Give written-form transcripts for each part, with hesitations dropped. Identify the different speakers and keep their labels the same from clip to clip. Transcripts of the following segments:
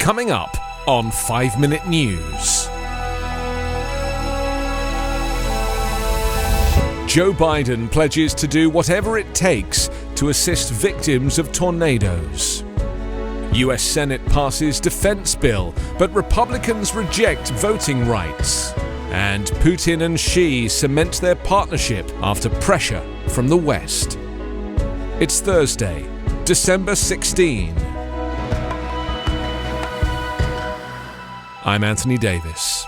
Speaker 1: Coming up on 5 Minute News. Joe Biden pledges to do whatever it takes to assist victims of tornadoes. US Senate passes defense bill, but Republicans reject voting rights. And Putin and Xi cement their partnership after pressure from the West. It's Thursday, December 16. I'm Anthony Davis.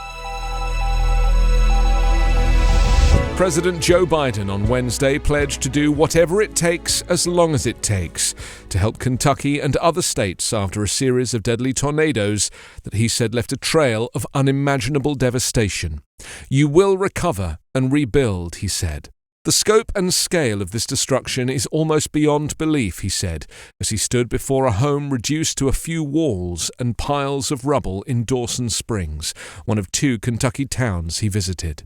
Speaker 1: President Joe Biden on Wednesday pledged to do whatever it takes as long as it takes to help Kentucky and other states after a series of deadly tornadoes that he said left a trail of unimaginable devastation. You will recover and rebuild, he said. The scope and scale of this destruction is almost beyond belief, he said, as he stood before a home reduced to a few walls and piles of rubble in Dawson Springs, one of 2 Kentucky towns he visited.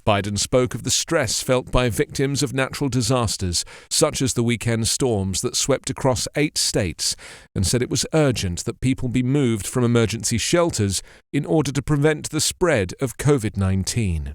Speaker 1: Biden spoke of the stress felt by victims of natural disasters, such as the weekend storms that swept across 8 states, and said it was urgent that people be moved from emergency shelters in order to prevent the spread of COVID-19.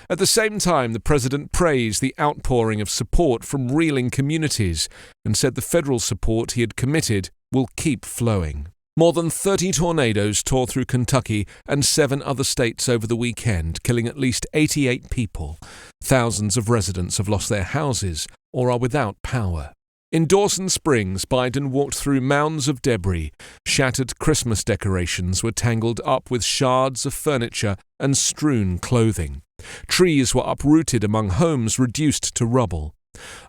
Speaker 1: At the same time, the president praised the outpouring of support from reeling communities and said the federal support he had committed will keep flowing. More than 30 tornadoes tore through Kentucky and 7 other states over the weekend, killing at least 88 people. Thousands of residents have lost their houses or are without power. In Dawson Springs, Biden walked through mounds of debris. Shattered Christmas decorations were tangled up with shards of furniture and strewn clothing. Trees were uprooted among homes reduced to rubble.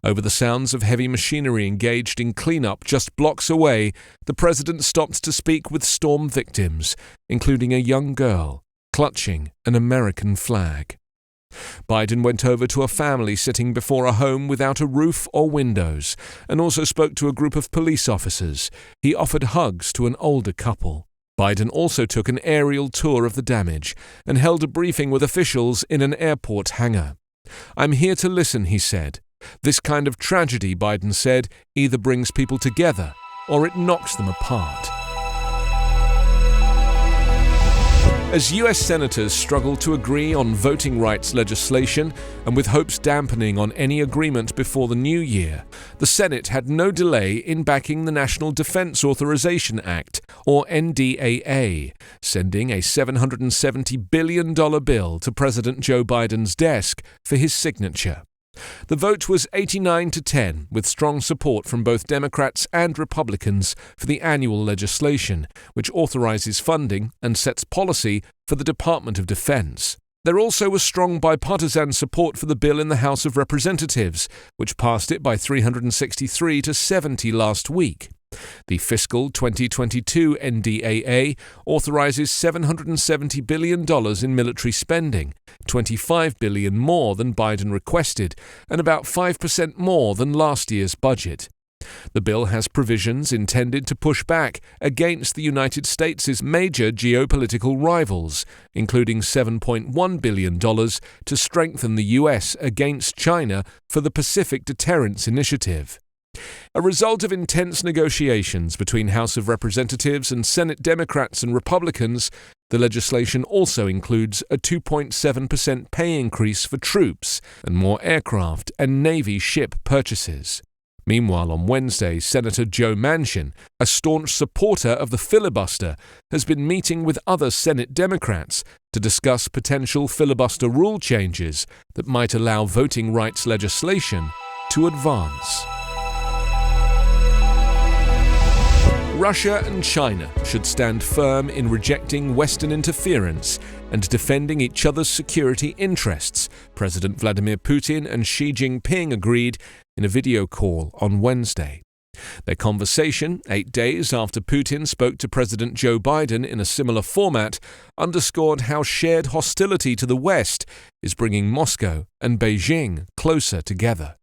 Speaker 1: Over the sounds of heavy machinery engaged in cleanup just blocks away, the president stopped to speak with storm victims, including a young girl clutching an American flag. Biden went over to a family sitting before a home without a roof or windows, and also spoke to a group of police officers. He offered hugs to an older couple. Biden also took an aerial tour of the damage and held a briefing with officials in an airport hangar. "I'm here to listen," he said. "This kind of tragedy," Biden said, "either brings people together or it knocks them apart." As US senators struggle to agree on voting rights legislation, and with hopes dampening on any agreement before the new year, the Senate had no delay in backing the National Defense Authorization Act, or NDAA, sending a $770 billion bill to President Joe Biden's desk for his signature. The vote was 89-10, with strong support from both Democrats and Republicans for the annual legislation, which authorizes funding and sets policy for the Department of Defense. There also was strong bipartisan support for the bill in the House of Representatives, which passed it by 363-70 last week. The fiscal 2022 NDAA authorizes $770 billion in military spending, $25 billion more than Biden requested, and about 5% more than last year's budget. The bill has provisions intended to push back against the United States' major geopolitical rivals, including $7.1 billion to strengthen the U.S. against China for the Pacific Deterrence Initiative. A result of intense negotiations between House of Representatives and Senate Democrats and Republicans, the legislation also includes a 2.7% pay increase for troops and more aircraft and Navy ship purchases. Meanwhile, on Wednesday, Senator Joe Manchin, a staunch supporter of the filibuster, has been meeting with other Senate Democrats to discuss potential filibuster rule changes that might allow voting rights legislation to advance. Russia and China should stand firm in rejecting Western interference and defending each other's security interests, President Vladimir Putin and Xi Jinping agreed in a video call on Wednesday. Their conversation, 8 days after Putin spoke to President Joe Biden in a similar format, underscored how shared hostility to the West is bringing Moscow and Beijing closer together.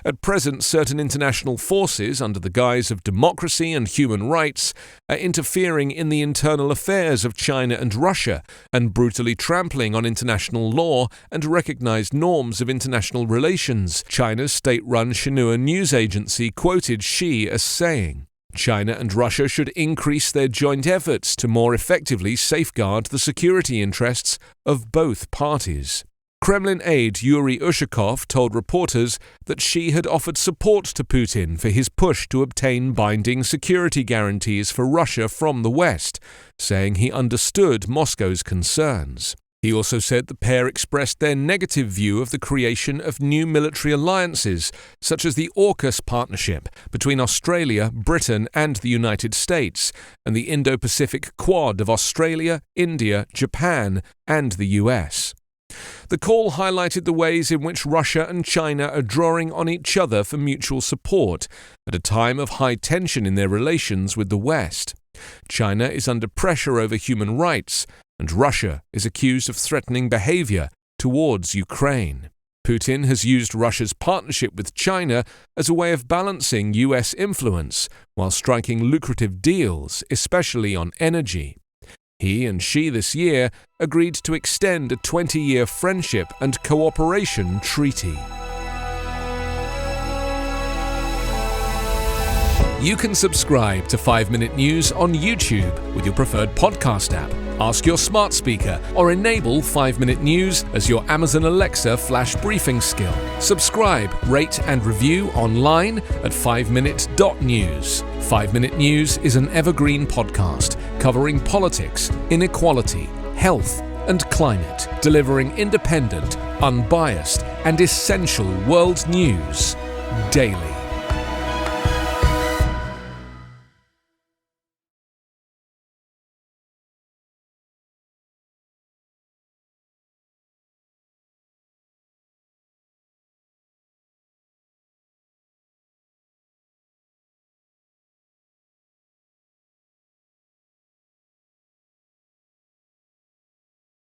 Speaker 1: At present, certain international forces, under the guise of democracy and human rights, are interfering in the internal affairs of China and Russia and brutally trampling on international law and recognized norms of international relations, China's state-run Xinhua news agency quoted Xi as saying. China and Russia should increase their joint efforts to more effectively safeguard the security interests of both parties. Kremlin aide Yuri Ushakov told reporters that Xi had offered support to Putin for his push to obtain binding security guarantees for Russia from the West, saying he understood Moscow's concerns. He also said the pair expressed their negative view of the creation of new military alliances, such as the AUKUS partnership between Australia, Britain and the United States, and the Indo-Pacific Quad of Australia, India, Japan and the US. The call highlighted the ways in which Russia and China are drawing on each other for mutual support at a time of high tension in their relations with the West. China is under pressure over human rights, and Russia is accused of threatening behavior towards Ukraine. Putin has used Russia's partnership with China as a way of balancing US influence while striking lucrative deals, especially on energy. He and Xi this year agreed to extend a 20-year friendship and cooperation treaty. You can subscribe to 5-Minute News on YouTube with your preferred podcast app. Ask your smart speaker or enable 5-Minute News as your Amazon Alexa flash briefing skill. Subscribe, rate and review online at 5minute.news. 5-Minute News is an Evergreen podcast covering politics, inequality, health and climate, delivering independent, unbiased and essential world news daily.